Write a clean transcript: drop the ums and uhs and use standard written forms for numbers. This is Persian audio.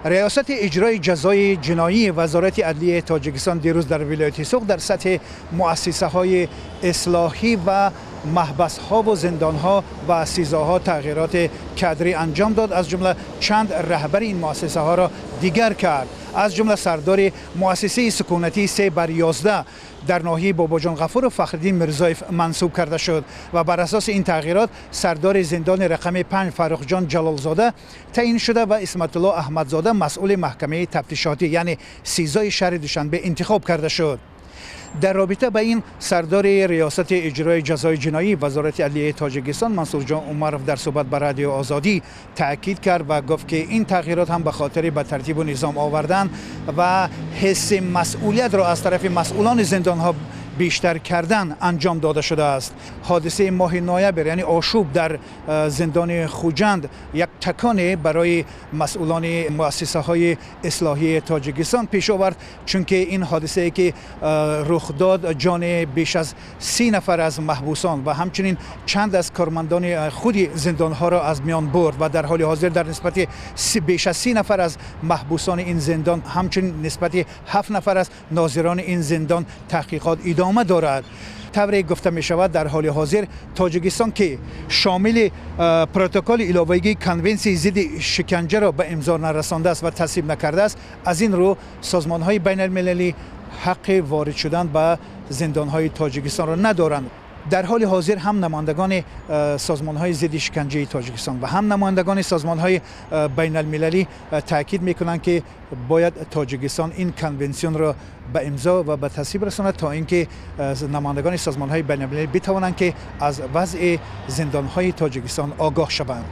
ریاست اجرای جزای جنایی وزارت عدلیه تاجیکستان دیروز در ولایت سوق در سطح مؤسسه‌های اصلاحی و محبس‌ها و زندان‌ها و سیزاها تغییرات کادری انجام داد. از جمله چند رهبر این مؤسسه‌ها را دیگر کرد. از جمله سردار مؤسسه سکونتی 3/11 در ناحیه باباجان غفور و فخرالدین مرزایف منصوب کرده شد و بر اساس این تغییرات سردار زندان رقم 5 فرخ جان جلالزاده تعیین شده و اسمت الله احمدزاده مسئول محکمه تفتیشاتی یعنی سیزای شهر دوشنبه انتخاب کرده شد. در رابطه با این سردار ریاست اجرای جزای جنایی وزارت عدلیه تاجیکستان منصور جان عمرов در صحبت با رادیو آزادی تاکید کرد و گفت که این تغییرات هم به خاطر به ترتیب و نظام آوردن و حس مسئولیت را از طرف مسئولان زندان ها بیشتر کردن انجام داده شده است. حادثه ماه نوامبر یعنی آشوب در زندان خوجند یک تکان برای مسئولان مؤسسه های اصلاحی تاجیکستان پیش آورد، چون که این حادثه که رخ داد جان بیش از 30 نفر از محبوسان و همچنین چند از کارمندان خود زندان ها را از میان برد و در حال حاضر در نسبت بیش از 30 نفر از محبوسان این زندان همچنین نسبت 7 نفر از ناظران این زندان تحقیقات ادامه دارد. طوری گفته می شود در حال حاضر تاجیکستان که شامل پروتکل علاوه‌ای کنونسی ضد شکنجه را به امضا نرسانده است و تصویب نکرده است، از این رو سازمان های بین المللی حق وارد شدن به زندان های تاجیکستان را ندارند. در حال حاضر هم نمایندگان سازمان های ضد شکنجه تاجیکستان و هم نمایندگان سازمان های بین المللی تاکید میکنند که باید تاجیکستان این کنونسیون را به امضا و به تصویب رساند تا اینکه نمایندگان سازمان های بین المللی بتوانند که از وضع زندان های تاجیکستان آگاه شوند.